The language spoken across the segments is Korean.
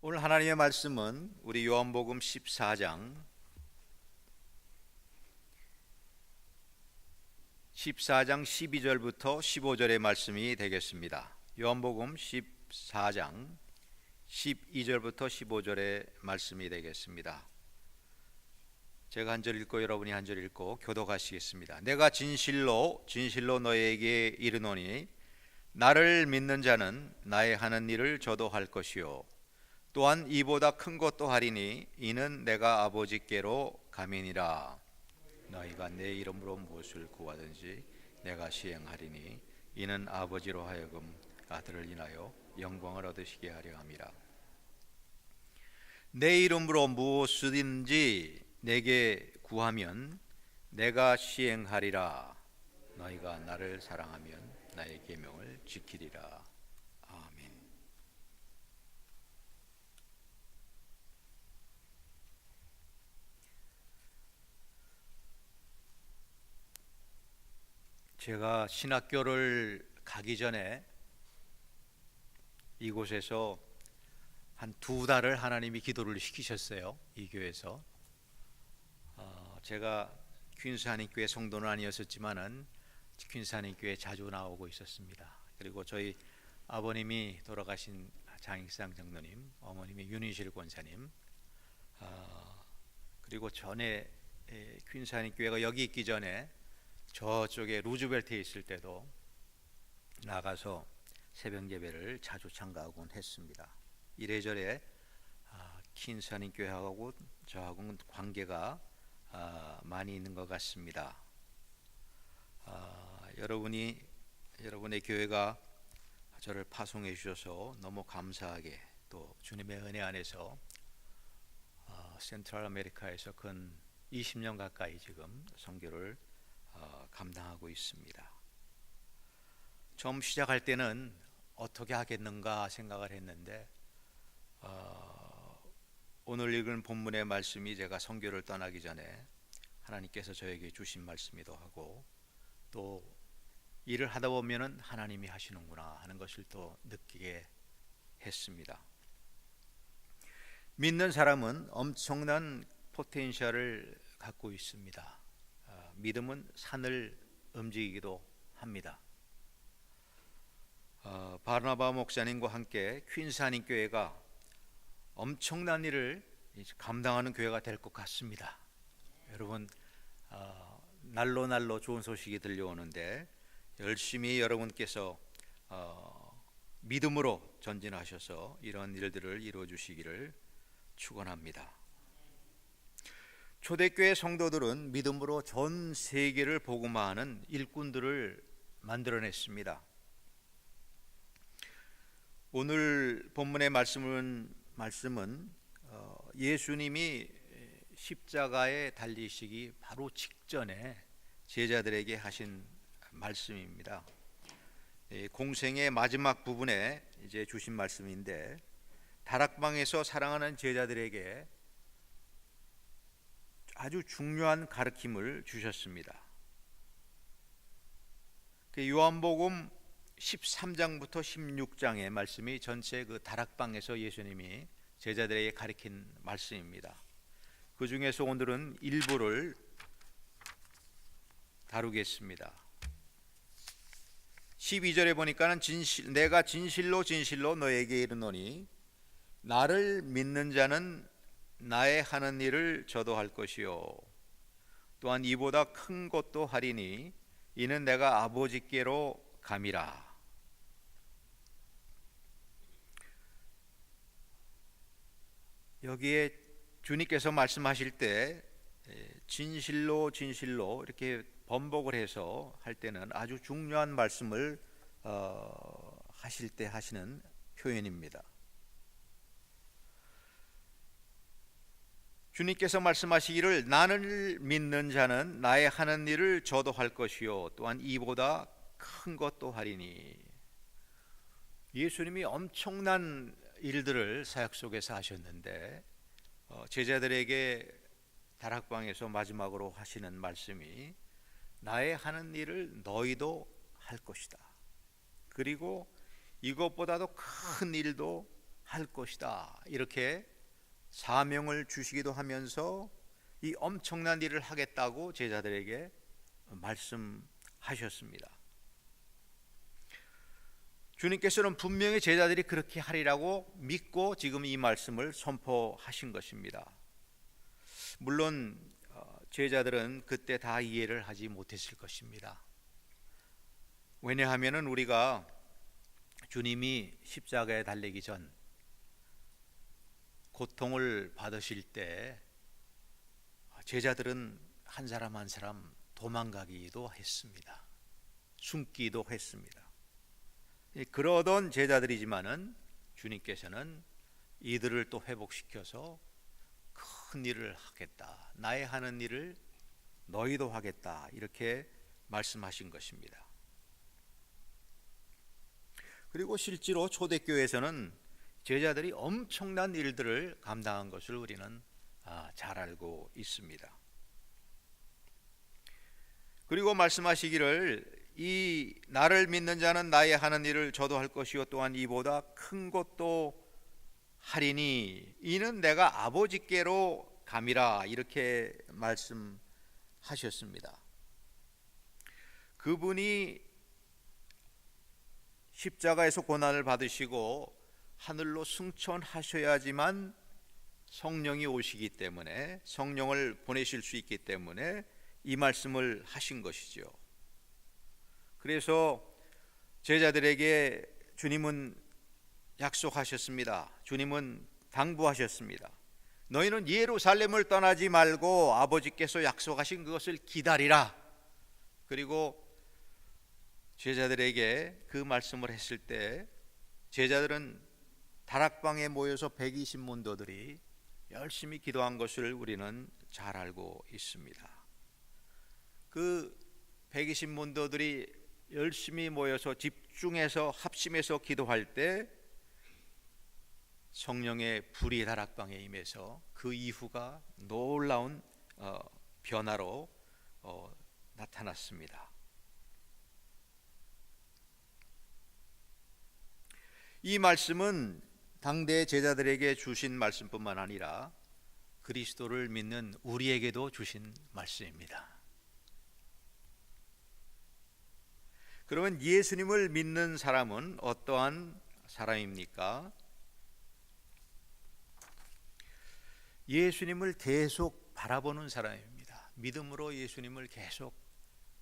오늘 하나님의 말씀은 우리 요한복음 14장 12절부터 15절의 말씀이 되겠습니다. 요한복음 14장 12절부터 15절의 말씀이 되겠습니다. 제가 한 절 읽고 여러분이 한 절 읽고 교독하시겠습니다. 내가 진실로 너희에게 이르노니 나를 믿는 자는 나의 하는 일을 저도 할 것이요 또한 이보다 큰 것도 하리니 이는 내가 아버지께로 가미니라. 너희가 내 이름으로 무엇을 구하든지 내가 시행하리니 이는 아버지로 하여금 아들을 인하여 영광을 얻으시게 하려 함이라. 내 이름으로 무엇이든지 내게 구하면 내가 시행하리라. 너희가 나를 사랑하면 나의 계명을 지키리라. 아멘. 제가 신학교를 가기 전에 이곳에서 한 2달을 하나님이 기도를 시키셨어요. 이 교회에서 제가 퀸스 한인교회 성도는 아니었었지만은 퀸스 한인교회 자주 나오고 있었습니다. 그리고 저희 아버님이 돌아가신 장익상 장로님, 어머님이 윤희실 권사님, 그리고 전에 퀸스 한인교회가 여기 있기 전에 저쪽에 루즈벨트에 있을 때도 나가서 새벽 예배를 자주 참가하곤 했습니다. 이래저래 퀸스 한인교회하고 저하고는 관계가 많이 있는 것 같습니다. 여러분의 교회가 저를 파송해 주셔서 너무 감사하게 또 주님의 은혜 안에서 센트럴 아메리카에서 근 20년 가까이 지금 선교를 감당하고 있습니다. 처음 시작할 때는 어떻게 하겠는가 생각을 했는데 오늘 읽은 본문의 말씀이 제가 선교를 떠나기 전에 하나님께서 저에게 주신 말씀이기도 하고 또 일을 하다 보면은 하나님이 하시는구나 하는 것을 또 느끼게 했습니다. 믿는 사람은 엄청난 포텐셜을 갖고 있습니다. 믿음은 산을 움직이기도 합니다. 바르나바 목사님과 함께 퀸스 한인교회가 엄청난 일을 감당하는 교회가 될 것 같습니다. 여러분 날로 좋은 소식이 들려오는데 열심히 여러분께서 믿음으로 전진하셔서 이런 일들을 이루어 주시기를 축원합니다. 초대교회 성도들은 믿음으로 전 세계를 복음화하는 일꾼들을 만들어냈습니다. 오늘 본문의 말씀은 예수님이 십자가에 달리시기 바로 직전에 제자들에게 하신 말씀입니다. 공생의 마지막 부분에 이제 주신 말씀인데 다락방에서 사랑하는 제자들에게 아주 중요한 가르침을 주셨습니다. 요한복음 13장부터 16장의 말씀이 전체 그 다락방에서 예수님이 제자들에게 가르친 말씀입니다. 그 중에서 오늘은 일부를 다루겠습니다. 12절에 보니까는 내가 진실로 너에게 이르노니 나를 믿는 자는 나의 하는 일을 저도 할 것이요 또한 이보다 큰 것도 하리니 이는 내가 아버지께로 감이라. 여기에 주님께서 말씀하실 때 진실로 이렇게 번복을 해서 할 때는 아주 중요한 말씀을 하실 때 하시는 표현입니다. 주님께서 말씀하시기를 나를 믿는 자는 나의 하는 일을 저도 할 것이요 또한 이보다 큰 것도 하리니. 예수님이 엄청난 일들을 사역 속에서 하셨는데 제자들에게 다락방에서 마지막으로 하시는 말씀이 나의 하는 일을 너희도 할 것이다. 그리고 이것보다도 큰 일도 할 것이다. 이렇게 사명을 주시기도 하면서 이 엄청난 일을 하겠다고 제자들에게 말씀하셨습니다. 주님께서는 분명히 제자들이 그렇게 하리라고 믿고 지금 이 말씀을 선포하신 것입니다. 물론 제자들은 그때 다 이해를 하지 못했을 것입니다. 왜냐하면 우리가 주님이 십자가에 달리기 전 고통을 받으실 때 제자들은 한 사람 한 사람 도망가기도 했습니다. 숨기도 했습니다. 그러던 제자들이지만은 주님께서는 이들을 또 회복시켜서 큰 일을 하겠다. 나의 하는 일을 너희도 하겠다. 이렇게 말씀하신 것입니다. 그리고 실제로 초대교회에서는 제자들이 엄청난 일들을 감당한 것을 우리는 잘 알고 있습니다. 그리고 말씀하시기를 이 나를 믿는 자는 나의 하는 일을 저도 할 것이요 또한 이보다 큰 것도 하리니 이는 내가 아버지께로 감이라 이렇게 말씀하셨습니다. 그분이 십자가에서 고난을 받으시고 하늘로 승천하셔야지만 성령이 오시기 때문에 성령을 보내실 수 있기 때문에 이 말씀을 하신 것이죠. 그래서 제자들에게 주님은 약속하셨습니다. 주님은 당부하셨습니다. 너희는 예루살렘을 떠나지 말고 아버지께서 약속하신 그것을 기다리라. 그리고 제자들에게 그 말씀을 했을 때 제자들은 다락방에 모여서 120문도들이 열심히 기도한 것을 우리는 잘 알고 있습니다. 그 120문도들이 열심히 모여서 집중해서 합심해서 기도할 때 성령의 불이 다락방에 임해서 그 이후가 놀라운 변화로 나타났습니다. 이 말씀은 당대 제자들에게 주신 말씀뿐만 아니라 그리스도를 믿는 우리에게도 주신 말씀입니다. 그러면 예수님을 믿는 사람은 어떠한 사람입니까? 예수님을 계속 바라보는 사람입니다. 믿음으로 예수님을 계속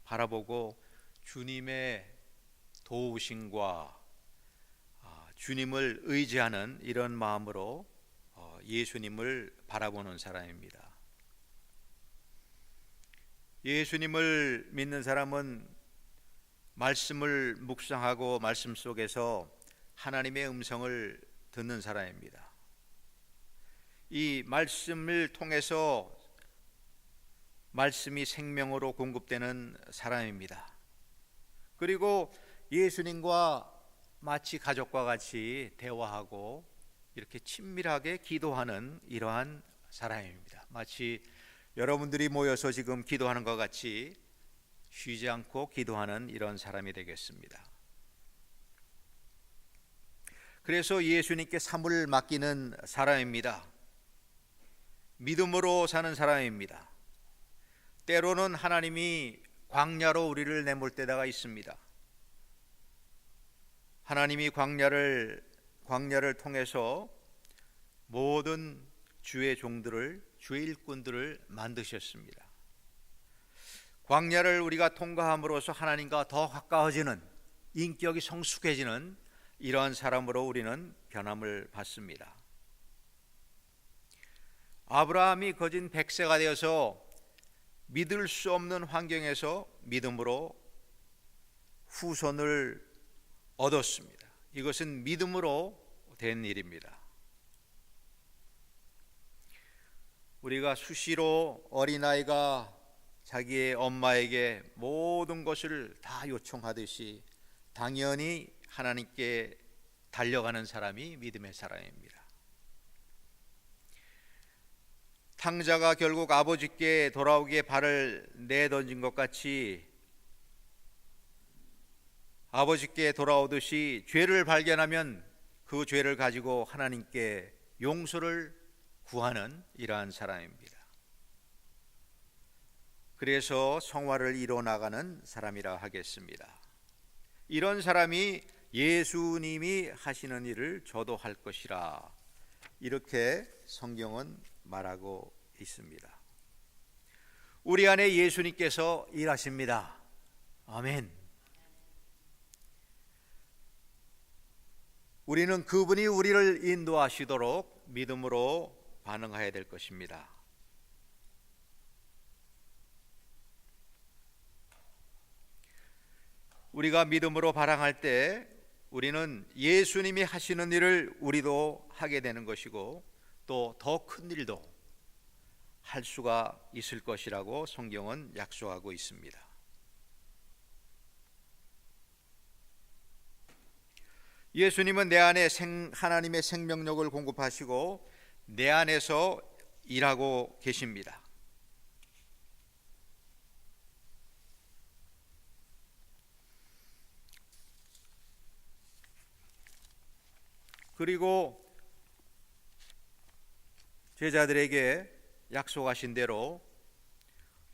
바라보고 주님의 도우심과 주님을 의지하는 이런 마음으로 예수님을 바라보는 사람입니다. 예수님을 믿는 사람은 말씀을 묵상하고 말씀 속에서 하나님의 음성을 듣는 사람입니다. 이 말씀을 통해서 말씀이 생명으로 공급되는 사람입니다. 그리고 예수님과 마치 가족과 같이 대화하고 이렇게 친밀하게 기도하는 이러한 사람입니다. 마치 여러분들이 모여서 지금 기도하는 것 같이 쉬지 않고 기도하는 이런 사람이 되겠습니다. 그래서 예수님께 삶을 맡기는 사람입니다. 믿음으로 사는 사람입니다. 때로는 하나님이 광야로 우리를 내몰 때가 있습니다. 하나님이 광야를 통해서 모든 주의 종들을, 주의 일꾼들을 만드셨습니다. 광야를 우리가 통과함으로써 하나님과 더 가까워지는, 인격이 성숙해지는 이러한 사람으로 우리는 변함을 받습니다. 아브라함이 거진 100세가 되어서 믿을 수 없는 환경에서 믿음으로 후손을 얻었습니다. 이것은 믿음으로 된 일입니다. 우리가 수시로 어린아이가 자기의 엄마에게 모든 것을 다 요청하듯이 당연히 하나님께 달려가는 사람이 믿음의 사람입니다. 탕자가 결국 아버지께 돌아오기에 발을 내던진 것 같이 아버지께 돌아오듯이 죄를 발견하면 그 죄를 가지고 하나님께 용서를 구하는 이러한 사람입니다. 그래서 성화를 이뤄나가는 사람이라 하겠습니다. 이런 사람이 예수님이 하시는 일을 저도 할 것이라, 이렇게 성경은 말하고 있습니다. 우리 안에 예수님께서 일하십니다. 아멘. 우리는 그분이 우리를 인도하시도록 믿음으로 반응해야 될 것입니다. 우리가 믿음으로 반응할 때 우리는 예수님이 하시는 일을 우리도 하게 되는 것이고, 또 더 큰 일도 할 수가 있을 것이라고 성경은 약속하고 있습니다. 예수님은 내 안에 하나님의 생명력을 공급하시고 내 안에서 일하고 계십니다. 그리고 제자들에게 약속하신 대로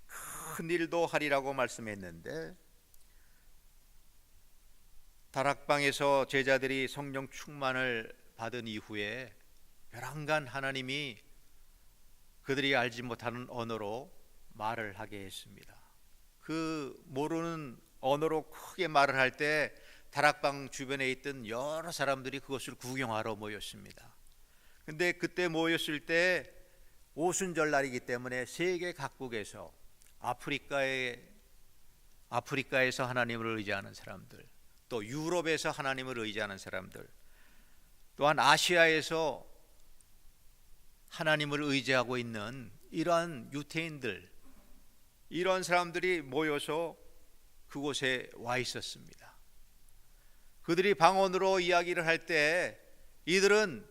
큰 일도 하리라고 말씀했는데, 다락방에서 제자들이 성령 충만을 받은 이후에 벼랑간 하나님이 그들이 알지 못하는 언어로 말을 하게 했습니다. 그 모르는 언어로 크게 말을 할 때 다락방 주변에 있던 여러 사람들이 그것을 구경하러 모였습니다. 근데 그때 모였을 때 오순절날이기 때문에 세계 각국에서 아프리카에서 하나님을 의지하는 사람들, 또 유럽에서 하나님을 의지하는 사람들, 또한 아시아에서 하나님을 의지하고 있는 이러한 유태인들, 이런 사람들이 모여서 그곳에 와 있었습니다. 그들이 방언으로 이야기를 할 때 이들은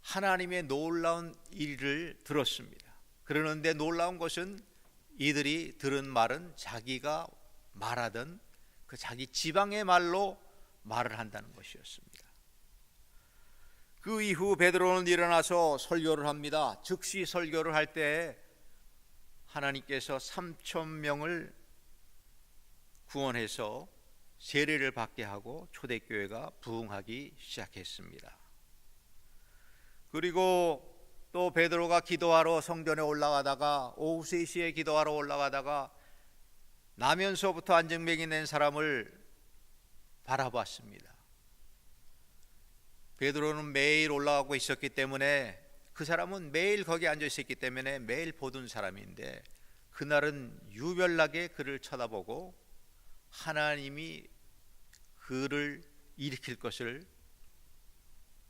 하나님의 놀라운 일을 들었습니다. 그러는데 놀라운 것은 이들이 들은 말은 자기가 말하던 그 자기 지방의 말로 말을 한다는 것이었습니다. 그 이후 베드로는 일어나서 설교를 합니다. 즉시 설교를 할 때 하나님께서 3,000명을 구원해서 세례를 받게 하고 초대교회가 부흥하기 시작했습니다. 그리고 또 베드로가 기도하러 성전에 올라가다가 오후 3시에 기도하러 올라가다가 나면서부터 안증뱅이 낸 사람을 바라봤습니다. 베드로는 매일 올라가고 있었기 때문에, 그 사람은 매일 거기 앉아 있었기 때문에 매일 보던 사람인데, 그날은 유별나게 그를 쳐다보고 하나님이 그를 일으킬 것을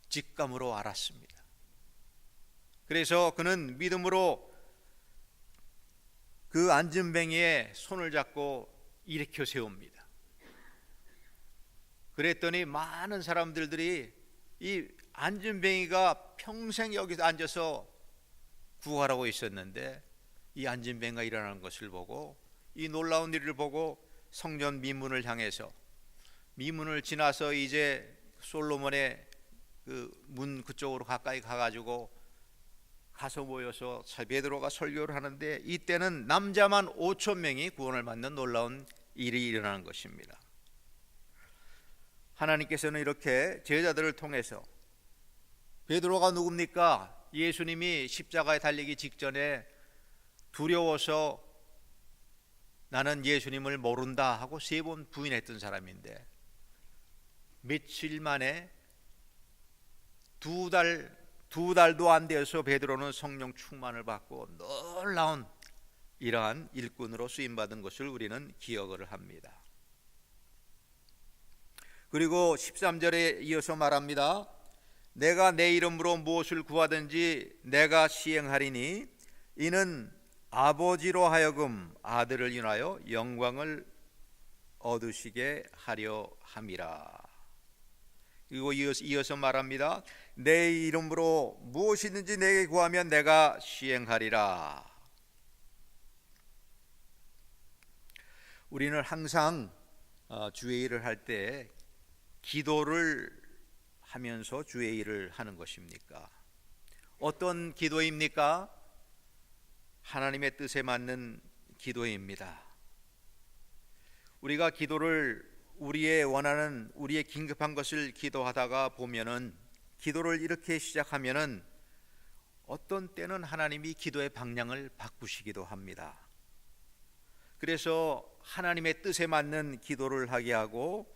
직감으로 알았습니다. 그래서 그는 믿음으로 그 안진뱅이의 손을 잡고 일으켜 세웁니다. 그랬더니 많은 사람들이 이 안진뱅이가 평생 여기서 앉아서 구하라고 있었는데, 이 안진뱅이가 일어나는 것을 보고, 이 놀라운 일을 보고 성전 미문을 향해서, 미문을 지나서 이제 솔로몬의 그 문 그쪽으로 가까이 가가지고 가서 모여서 베드로가 설교를 하는데, 이때는 남자만 5,000명이 구원을 받는 놀라운 일이 일어나는 것입니다. 하나님께서는 이렇게 제자들을 통해서, 베드로가 누굽니까? 예수님이 십자가에 달리기 직전에 두려워서 나는 예수님을 모른다 하고 3번 부인했던 사람인데, 며칠 만에 두 달도 안 되어서 베드로는 성령 충만을 받고 놀라운 이러한 일꾼으로 쓰임받은 것을 우리는 기억을 합니다. 그리고 13절에 이어서 말합니다. 내가 내 이름으로 무엇을 구하든지 내가 시행하리니 이는 아버지로 하여금 아들을 인하여 영광을 얻으시게 하려 함이라. 그리고 이어서 말합니다. 내 이름으로 무엇이든지 내게 구하면 내가 시행하리라. 우리는 항상 주의 일을 할 때 기도를 하면서 주의 일을 하는 것입니까? 어떤 기도입니까? 하나님의 뜻에 맞는 기도입니다. 우리가 기도를 우리의 원하는, 우리의 긴급한 것을 기도하다가 보면은, 기도를 이렇게 시작하면은 어떤 때는 하나님이 기도의 방향을 바꾸시기도 합니다. 그래서 하나님의 뜻에 맞는 기도를 하게 하고,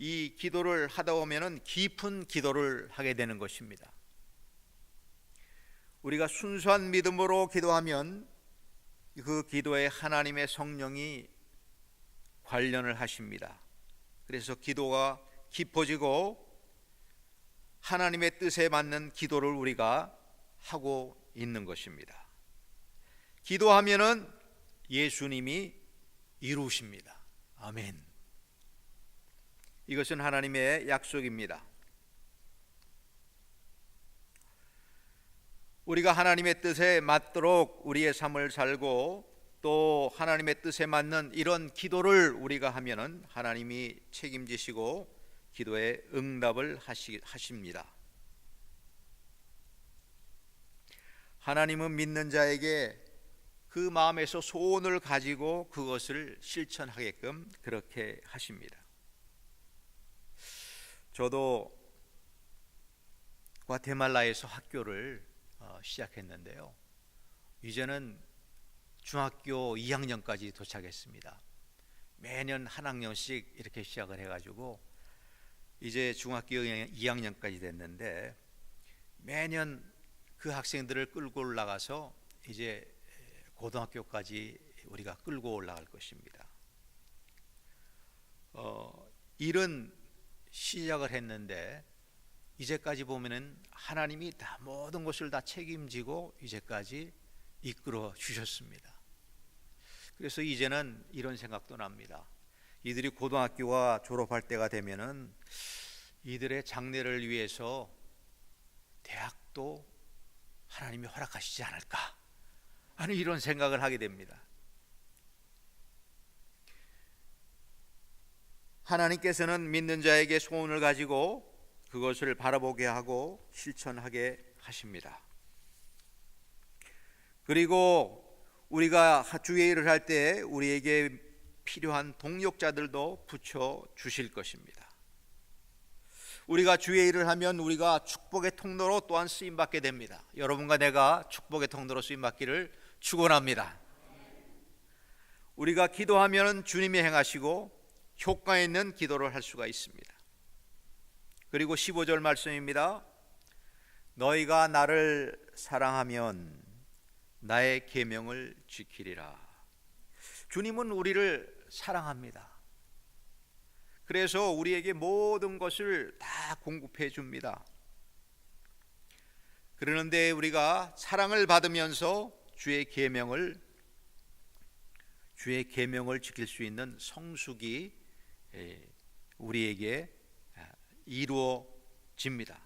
이 기도를 하다 보면은 깊은 기도를 하게 되는 것입니다. 우리가 순수한 믿음으로 기도하면 그 기도에 하나님의 성령이 관련을 하십니다. 그래서 기도가 깊어지고 하나님의 뜻에 맞는 기도를 우리가 하고 있는 것입니다. 기도하면은 예수님이 이루십니다. 아멘. 이것은 하나님의 약속입니다. 우리가 하나님의 뜻에 맞도록 우리의 삶을 살고 또 하나님의 뜻에 맞는 이런 기도를 우리가 하면은 하나님이 책임지시고 기도에 응답을 하십니다. 하나님은 믿는 자에게 그 마음에서 소원을 가지고 그것을 실천하게끔 그렇게 하십니다. 저도 과테말라에서 학교를 시작했는데요. 이제는 중학교 2학년까지 도착했습니다. 매년 한 학년씩 이렇게 시작을 해가지고 이제 중학교 2학년까지 됐는데, 매년 그 학생들을 끌고 올라가서 이제 고등학교까지 우리가 끌고 올라갈 것입니다. 일은 시작을 했는데 이제까지 보면은 하나님이 다 모든 것을 다 책임지고 이제까지 이끌어 주셨습니다. 그래서 이제는 이런 생각도 납니다. 이들이 고등학교가 졸업할 때가 되면은 이들의 장래를 위해서 대학도 하나님이 허락하시지 않을까 하는 이런 생각을 하게 됩니다. 하나님께서는 믿는 자에게 소원을 가지고 그것을 바라보게 하고 실천하게 하십니다. 그리고 우리가 주의 일을 할 때 우리에게 필요한 동력자들도 붙여 주실 것입니다. 우리가 주의 일을 하면 우리가 축복의 통로로 또한 쓰임받게 됩니다. 여러분과 내가 축복의 통로로 쓰임받기를 축원합니다. 우리가 기도하면 주님이 행하시고 효과 있는 기도를 할 수가 있습니다. 그리고 15절 말씀입니다. 너희가 나를 사랑하면 나의 계명을 지키리라. 주님은 우리를 사랑합니다. 그래서 우리에게 모든 것을 다 공급해 줍니다. 그러는데 우리가 사랑을 받으면서 주의 계명을 지킬 수 있는 성숙이 우리에게 이루어집니다.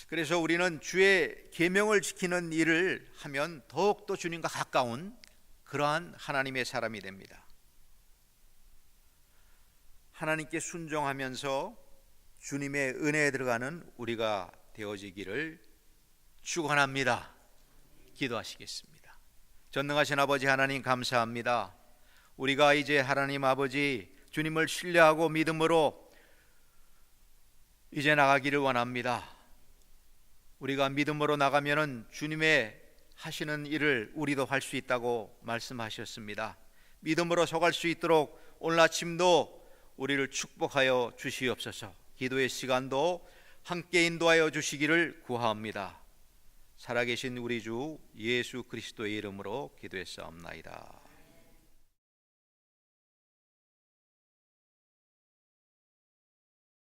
그래서 우리는 주의 계명을 지키는 일을 하면 더욱더 주님과 가까운 그러한 하나님의 사람이 됩니다. 하나님께 순종하면서 주님의 은혜에 들어가는 우리가 되어지기를 축원합니다. 기도하시겠습니다. 전능하신 아버지 하나님, 감사합니다. 우리가 이제 하나님 아버지 주님을 신뢰하고 믿음으로 이제 나가기를 원합니다. 우리가 믿음으로 나가면은 주님의 하시는 일을 우리도 할 수 있다고 말씀하셨습니다. 믿음으로 서갈 수 있도록 오늘 아침도 우리를 축복하여 주시옵소서. 기도의 시간도 함께 인도하여 주시기를 구하옵니다. 살아계신 우리 주 예수 그리스도의 이름으로 기도했사옵나이다.